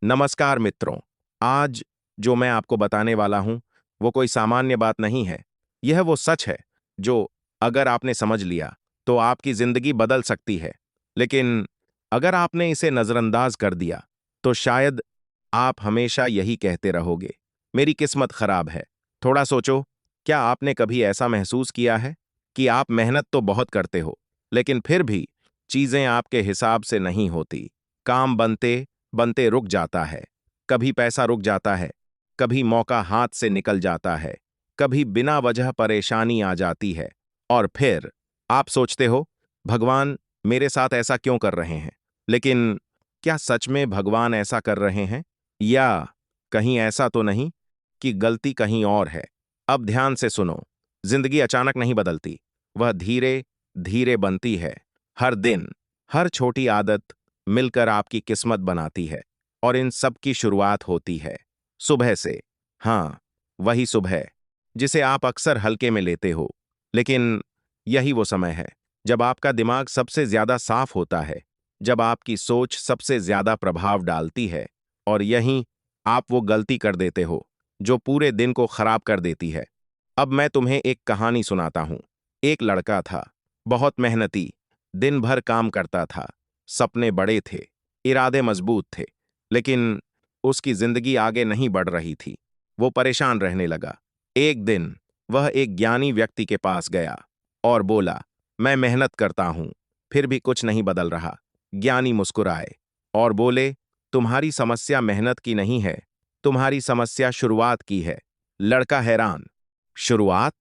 नमस्कार मित्रों। आज जो मैं आपको बताने वाला हूं वो कोई सामान्य बात नहीं है। यह वो सच है जो अगर आपने समझ लिया तो आपकी जिंदगी बदल सकती है। लेकिन अगर आपने इसे नजरअंदाज कर दिया तो शायद आप हमेशा यही कहते रहोगे, मेरी किस्मत खराब है। थोड़ा सोचो, क्या आपने कभी ऐसा महसूस किया है कि आप मेहनत तो बहुत करते हो लेकिन फिर भी चीजें आपके हिसाब से नहीं होती? काम बनते बनते रुक जाता है, कभी पैसा रुक जाता है, कभी मौका हाथ से निकल जाता है, कभी बिना वजह परेशानी आ जाती है। और फिर आप सोचते हो, भगवान मेरे साथ ऐसा क्यों कर रहे हैं? लेकिन क्या सच में भगवान ऐसा कर रहे हैं, या कहीं ऐसा तो नहीं कि गलती कहीं और है? अब ध्यान से सुनो, जिंदगी अचानक नहीं बदलती, वह धीरे धीरे बनती है। हर दिन, हर छोटी आदत मिलकर आपकी किस्मत बनाती है। और इन सब की शुरुआत होती है सुबह से। हाँ, वही सुबह जिसे आप अक्सर हल्के में लेते हो। लेकिन यही वो समय है जब आपका दिमाग सबसे ज्यादा साफ होता है, जब आपकी सोच सबसे ज्यादा प्रभाव डालती है। और यहीं आप वो गलती कर देते हो जो पूरे दिन को खराब कर देती है। अब मैं तुम्हें एक कहानी सुनाता हूं। एक लड़का था, बहुत मेहनती, दिन भर काम करता था, सपने बड़े थे, इरादे मजबूत थे। लेकिन उसकी जिंदगी आगे नहीं बढ़ रही थी। वो परेशान रहने लगा। एक दिन वह एक ज्ञानी व्यक्ति के पास गया और बोला, मैं मेहनत करता हूं, फिर भी कुछ नहीं बदल रहा। ज्ञानी मुस्कुराए और बोले, तुम्हारी समस्या मेहनत की नहीं है, तुम्हारी समस्या शुरुआत की है। लड़का हैरान, शुरुआत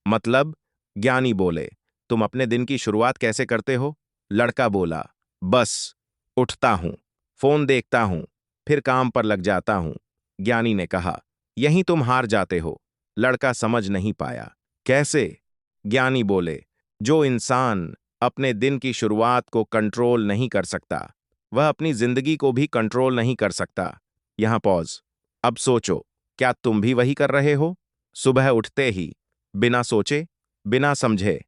मतलब? ज्ञानी बोले, तुम अपने दिन की शुरुआत कैसे करते हो? लड़का बोला, बस उठता हूं, फोन देखता हूं, फिर काम पर लग जाता हूं। ज्ञानी ने कहा, यहीं तुम हार जाते हो। लड़का समझ नहीं पाया, कैसे? ज्ञानी बोले, जो इंसान अपने दिन की शुरुआत को कंट्रोल नहीं कर सकता, वह अपनी जिंदगी को भी कंट्रोल नहीं कर सकता। यहां पॉज। अब सोचो, क्या तुम भी वही कर रहे हो? सुबह उठते ही बिना सोचे, बिना समझे,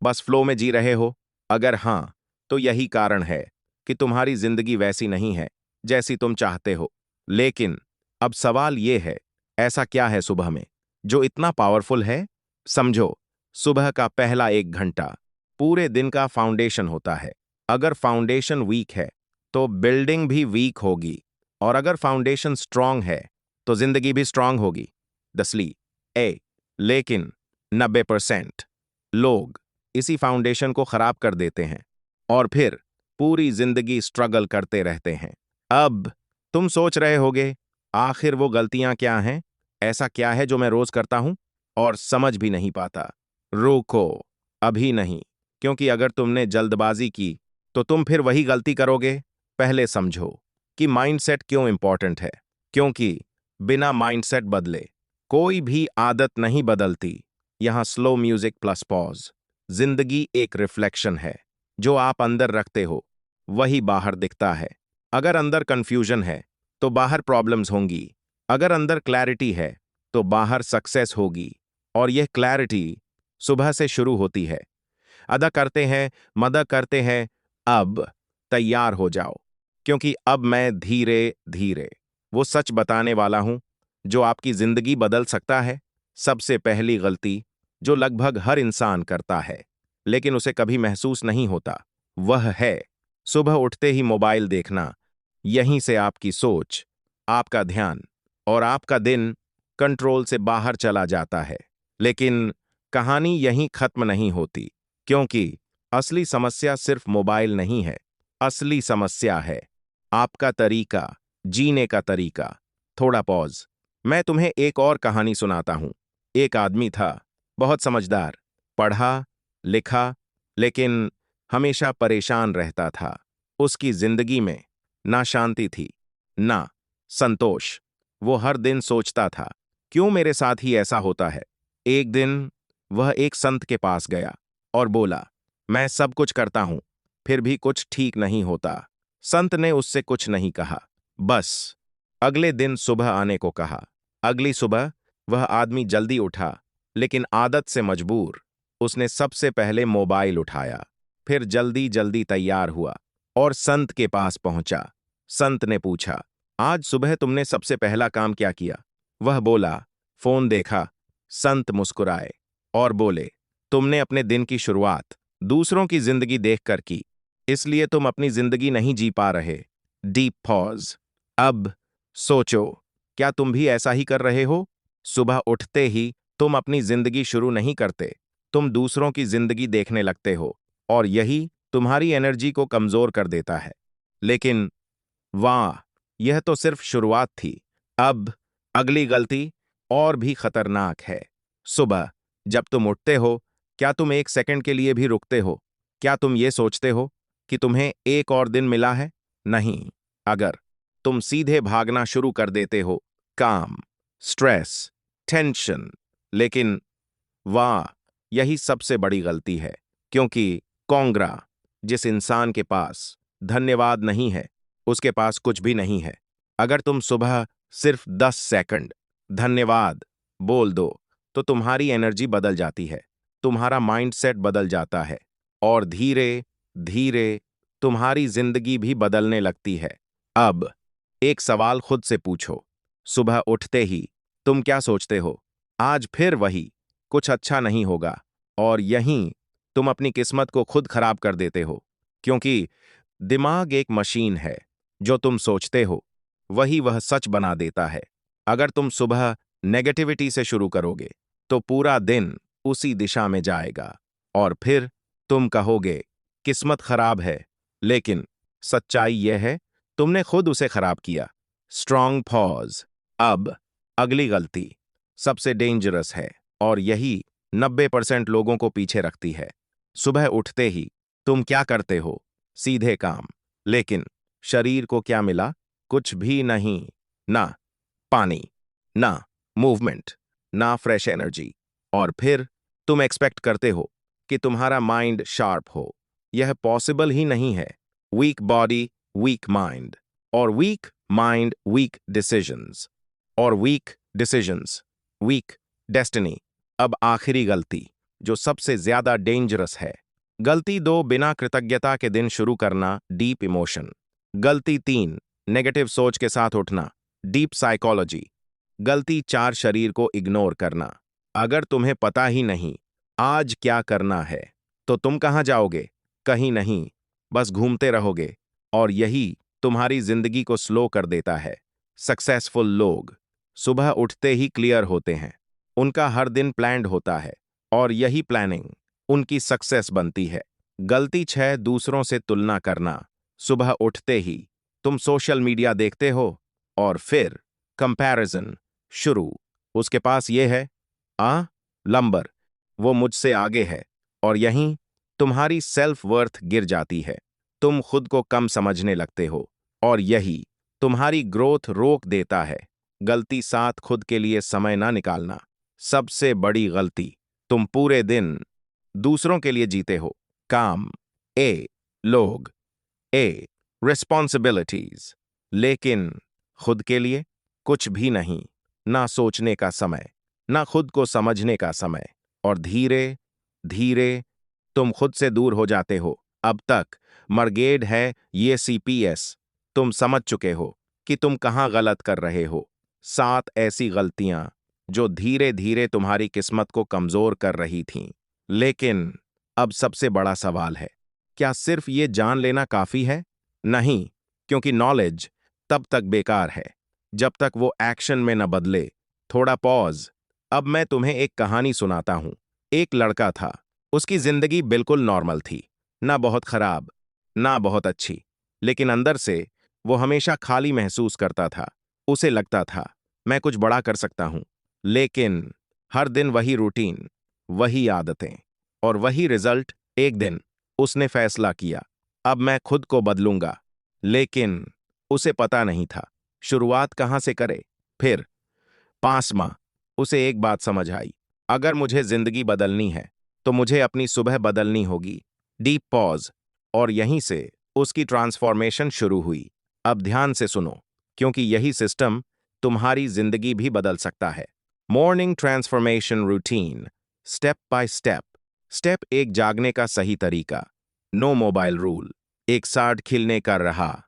बस फ्लो में जी रहे हो? अगर हां, तो यही कारण है कि तुम्हारी जिंदगी वैसी नहीं है जैसी तुम चाहते हो। लेकिन अब सवाल यह है, ऐसा क्या है सुबह में जो इतना पावरफुल है? समझो, सुबह का पहला 1 घंटा पूरे दिन का फाउंडेशन होता है। अगर फाउंडेशन वीक है तो बिल्डिंग भी वीक होगी, और अगर फाउंडेशन स्ट्रांग है तो जिंदगी भी स्ट्रांग होगी। दसली ए लेकिन 90% लोग इसी फाउंडेशन को खराब कर देते हैं और फिर पूरी जिंदगी स्ट्रगल करते रहते हैं। अब तुम सोच रहे होगे, आखिर वो गलतियां क्या हैं? ऐसा क्या है जो मैं रोज करता हूं और समझ भी नहीं पाता? रुको, अभी नहीं, क्योंकि अगर तुमने जल्दबाजी की तो तुम फिर वही गलती करोगे। पहले समझो कि माइंडसेट क्यों इंपॉर्टेंट है। क्योंकि बिना माइंडसेट बदले कोई भी आदत नहीं बदलती। यहां स्लो म्यूजिक प्लस पॉज। जिंदगी एक रिफ्लेक्शन है। जो आप अंदर रखते हो वही बाहर दिखता है। अगर अंदर कंफ्यूजन है तो बाहर प्रॉब्लम्स होंगी। अगर अंदर क्लैरिटी है तो बाहर सक्सेस होगी। और यह क्लैरिटी सुबह से शुरू होती है। अदा करते हैं, मदद करते हैं। अब तैयार हो जाओ, क्योंकि अब मैं धीरे धीरे वो सच बताने वाला हूं जो आपकी जिंदगी बदल सकता है। सबसे पहली गलती जो लगभग हर इंसान करता है लेकिन उसे कभी महसूस नहीं होता, वह है सुबह उठते ही मोबाइल देखना। यहीं से आपकी सोच, आपका ध्यान और आपका दिन कंट्रोल से बाहर चला जाता है। लेकिन कहानी यहीं खत्म नहीं होती, क्योंकि असली समस्या सिर्फ मोबाइल नहीं है। असली समस्या है आपका तरीका, जीने का तरीका। थोड़ा पॉज, मैं तुम्हें एक और कहानी सुनाता हूं। एक आदमी था, बहुत समझदार, पढ़ा लिखा, लेकिन हमेशा परेशान रहता था। उसकी जिंदगी में ना शांति थी, ना संतोष। वो हर दिन सोचता था, क्यों मेरे साथ ही ऐसा होता है? एक दिन वह एक संत के पास गया और बोला, मैं सब कुछ करता हूं, फिर भी कुछ ठीक नहीं होता। संत ने उससे कुछ नहीं कहा, बस अगले दिन सुबह आने को कहा। अगली सुबह वह आदमी जल्दी उठा, लेकिन आदत से मजबूर उसने सबसे पहले मोबाइल उठाया। फिर जल्दी जल्दी तैयार हुआ और संत के पास पहुंचा। संत ने पूछा, आज सुबह तुमने सबसे पहला काम क्या किया? वह बोला, फोन देखा। संत मुस्कुराए और बोले, तुमने अपने दिन की शुरुआत दूसरों की जिंदगी देखकर की, इसलिए तुम अपनी जिंदगी नहीं जी पा रहे। Deep pause. अब सोचो, क्या तुम भी ऐसा ही कर रहे हो? सुबह उठते ही तुम अपनी जिंदगी शुरू नहीं करते, तुम दूसरों की जिंदगी देखने लगते हो, और यही तुम्हारी एनर्जी को कमजोर कर देता है। लेकिन वाह, यह तो सिर्फ शुरुआत थी। अब अगली गलती और भी खतरनाक है। सुबह जब तुम उठते हो, क्या तुम एक सेकंड के लिए भी रुकते हो? क्या तुम ये सोचते हो कि तुम्हें एक और दिन मिला है? नहीं। अगर तुम सीधे भागना शुरू कर देते हो, काम, स्ट्रेस, टेंशन। लेकिन वाह, यही सबसे बड़ी गलती है, क्योंकि कोंगरा, जिस इंसान के पास धन्यवाद नहीं है, उसके पास कुछ भी नहीं है। अगर तुम सुबह सिर्फ 10 सेकंड धन्यवाद बोल दो, तो तुम्हारी एनर्जी बदल जाती है, तुम्हारा माइंडसेट बदल जाता है, और धीरे धीरे तुम्हारी जिंदगी भी बदलने लगती है। अब एक सवाल खुद से पूछो, सुबह उठते ही तुम क्या सोचते हो? आज फिर वही, कुछ अच्छा नहीं होगा। और यहीं तुम अपनी किस्मत को खुद खराब कर देते हो, क्योंकि दिमाग एक मशीन है, जो तुम सोचते हो वही वह सच बना देता है। अगर तुम सुबह नेगेटिविटी से शुरू करोगे, तो पूरा दिन उसी दिशा में जाएगा, और फिर तुम कहोगे किस्मत खराब है, लेकिन सच्चाई यह है, तुमने खुद उसे खराब किया। Strong pause. अब अगली गलती सबसे डेंजरस है, और यही 90% लोगों को पीछे रखती है। सुबह उठते ही तुम क्या करते हो? सीधे काम। लेकिन शरीर को क्या मिला? कुछ भी नहीं। ना पानी, ना मूवमेंट, ना फ्रेश एनर्जी। और फिर तुम एक्सपेक्ट करते हो कि तुम्हारा माइंड शार्प हो। यह पॉसिबल ही नहीं है। वीक बॉडी, वीक माइंड, और वीक माइंड, वीक डिसीजंस, और वीक डिसीजंस, वीक डेस्टिनी। अब आखिरी गलती, जो सबसे ज्यादा डेंजरस है। गलती 2, बिना कृतज्ञता के दिन शुरू करना, डीप इमोशन। गलती 3, नेगेटिव सोच के साथ उठना, डीप साइकोलॉजी। गलती 4, शरीर को इग्नोर करना। अगर तुम्हें पता ही नहीं आज क्या करना है, तो तुम कहाँ जाओगे? कहीं नहीं, बस घूमते रहोगे, और यही तुम्हारी जिंदगी को स्लो कर देता है। सक्सेसफुल लोग सुबह उठते ही क्लियर होते हैं, उनका हर दिन प्लान्ड होता है, और यही प्लानिंग उनकी सक्सेस बनती है। गलती 6, दूसरों से तुलना करना। सुबह उठते ही तुम सोशल मीडिया देखते हो, और फिर कंपैरिजन शुरू। उसके पास ये है, लंबर, वो मुझसे आगे है, और यहीं तुम्हारी सेल्फ वर्थ गिर जाती है। तुम खुद को कम समझने लगते हो, और यही तुम्हारी ग्रोथ रोक देता है। गलती 7, खुद के लिए समय ना निकालना। सबसे बड़ी गलती, तुम पूरे दिन दूसरों के लिए जीते हो। काम, ए, लोग, ए, रिस्पॉन्सिबिलिटीज, लेकिन खुद के लिए कुछ भी नहीं। ना सोचने का समय, ना खुद को समझने का समय, और धीरे धीरे तुम खुद से दूर हो जाते हो। अब तक मर्गेड है ये सीपीएस, तुम समझ चुके हो कि तुम कहां गलत कर रहे हो। 7 ऐसी गलतियां जो धीरे धीरे तुम्हारी किस्मत को कमजोर कर रही थीं। लेकिन अब सबसे बड़ा सवाल है, क्या सिर्फ ये जान लेना काफी है? नहीं, क्योंकि नॉलेज तब तक बेकार है जब तक वो एक्शन में न बदले। थोड़ा पॉज। अब मैं तुम्हें एक कहानी सुनाता हूं। एक लड़का था, उसकी जिंदगी बिल्कुल नॉर्मल थी, ना बहुत खराब, ना बहुत अच्छी, लेकिन अंदर से वो हमेशा खाली महसूस करता था। उसे लगता था, मैं कुछ बड़ा कर सकता हूं, लेकिन हर दिन वही रूटीन, वही आदतें, और वही रिजल्ट। एक दिन उसने फैसला किया, अब मैं खुद को बदलूंगा। लेकिन उसे पता नहीं था शुरुआत कहां से करे। फिर 5 माह उसे एक बात समझ आई, अगर मुझे जिंदगी बदलनी है, तो मुझे अपनी सुबह बदलनी होगी। Deep pause. और यहीं से उसकी ट्रांसफॉर्मेशन शुरू हुई। अब ध्यान से सुनो, क्योंकि यही सिस्टम तुम्हारी जिंदगी भी बदल सकता है। Morning transformation routine, step by step. Step 1, जागने का सही तरीका। No mobile rule. एक साथ खिलने का रहा।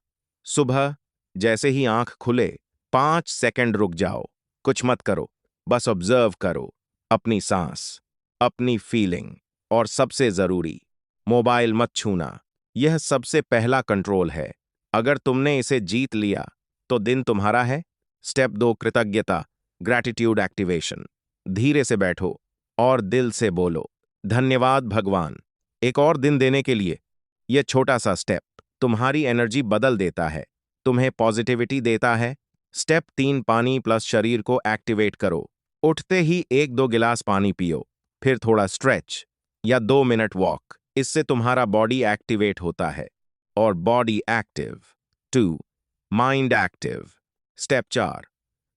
सुबह जैसे ही आंख खुले 5 सेकंड रुक जाओ, कुछ मत करो, बस ऑब्जर्व करो अपनी सांस, अपनी फीलिंग, और सबसे जरूरी, मोबाइल मत छूना। यह सबसे पहला कंट्रोल है। अगर तुमने इसे जीत लिया तो दिन तुम्हारा है। स्टेप 2, कृतज्ञता, ग्रैटिट्यूड एक्टिवेशन। धीरे से बैठो और दिल से बोलो, धन्यवाद भगवान, एक और दिन देने के लिए। यह छोटा सा स्टेप तुम्हारी एनर्जी बदल देता है, तुम्हें पॉजिटिविटी देता है। स्टेप 3, पानी प्लस शरीर को एक्टिवेट करो। उठते ही 1-2 गिलास पानी पियो, फिर थोड़ा स्ट्रेच या 2 मिनट वॉक। इससे तुम्हारा बॉडी एक्टिवेट होता है। और body active. 2, mind active. Step 4,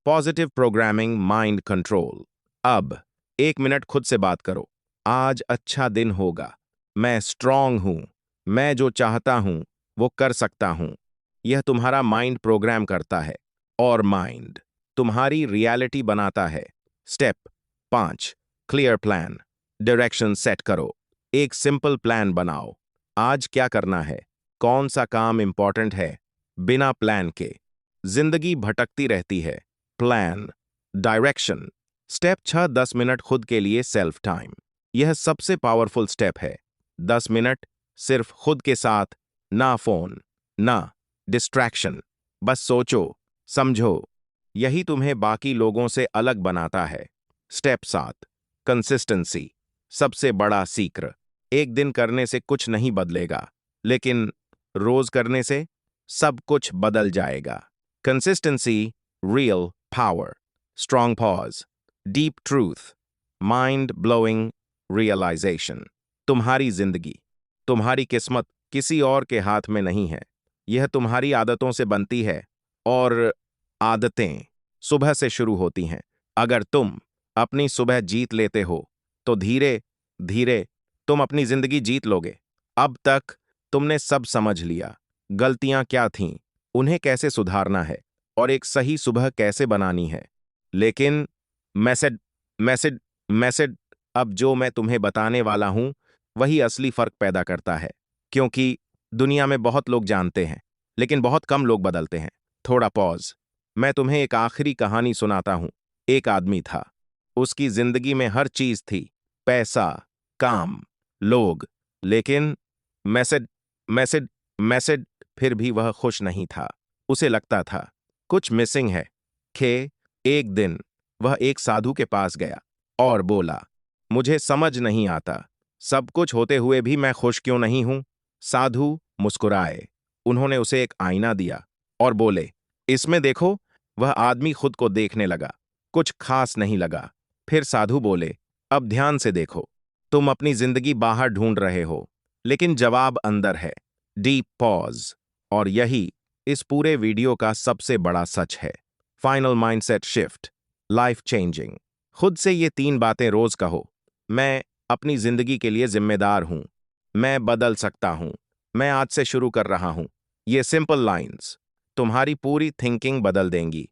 positive programming, mind control. अब 1 मिनट खुद से बात करो, आज अच्छा दिन होगा, मैं स्ट्रांग हूं, मैं जो चाहता हूं वो कर सकता हूं। यह तुम्हारा माइंड प्रोग्राम करता है और माइंड तुम्हारी रियलिटी बनाता है। Step 5, clear plan, direction set करो। एक सिंपल प्लान बनाओ, आज क्या करना है, कौन सा काम इंपॉर्टेंट है। बिना प्लान के जिंदगी भटकती रहती है। Plan, direction. स्टेप 6, 10 मिनट खुद के लिए सेल्फ टाइम। यह सबसे पावरफुल स्टेप है। 10 मिनट सिर्फ खुद के साथ, ना फोन, ना डिस्ट्रैक्शन, बस सोचो, समझो। यही तुम्हें बाकी लोगों से अलग बनाता है। स्टेप 7, कंसिस्टेंसी, सबसे बड़ा सीक्रेट। एक दिन करने से कुछ नहीं बदलेगा, लेकिन रोज करने से सब कुछ बदल जाएगा। Consistency, real power. Strong pause, deep truth, mind blowing realization. तुम्हारी जिंदगी, तुम्हारी किस्मत किसी और के हाथ में नहीं है। यह तुम्हारी आदतों से बनती है, और आदतें सुबह से शुरू होती हैं। अगर तुम अपनी सुबह जीत लेते हो तो धीरे धीरे तुम अपनी जिंदगी जीत लोगे। अब तक तुमने सब समझ लिया, गलतियां क्या थीं, उन्हें कैसे सुधारना है, और एक सही सुबह कैसे बनानी है। लेकिन मैसेज मैसेज मैसेज अब जो मैं तुम्हें बताने वाला हूं वही असली फर्क पैदा करता है। क्योंकि दुनिया में बहुत लोग जानते हैं, लेकिन बहुत कम लोग बदलते हैं। थोड़ा पॉज, मैं तुम्हें एक आखिरी कहानी सुनाता हूं। एक आदमी था, उसकी जिंदगी में हर चीज थी, पैसा, काम, लोग, लेकिन मैसेज मैसेज मैसेज फिर भी वह खुश नहीं था। उसे लगता था कुछ मिसिंग है। एक दिन वह एक साधु के पास गया और बोला, मुझे समझ नहीं आता, सब कुछ होते हुए भी मैं खुश क्यों नहीं हूं। साधु मुस्कुराए, उन्होंने उसे एक आईना दिया और बोले, इसमें देखो। वह आदमी खुद को देखने लगा, कुछ खास नहीं लगा। फिर साधु बोले, अब ध्यान से देखो, तुम अपनी जिंदगी बाहर ढूंढ रहे हो, लेकिन जवाब अंदर है। Deep pause. और यही इस पूरे वीडियो का सबसे बड़ा सच है। Final mindset shift, life changing. खुद से ये 3 बातें रोज कहो। मैं अपनी जिंदगी के लिए जिम्मेदार हूं, मैं बदल सकता हूं, मैं आज से शुरू कर रहा हूं। ये सिंपल लाइंस तुम्हारी पूरी थिंकिंग बदल देंगी।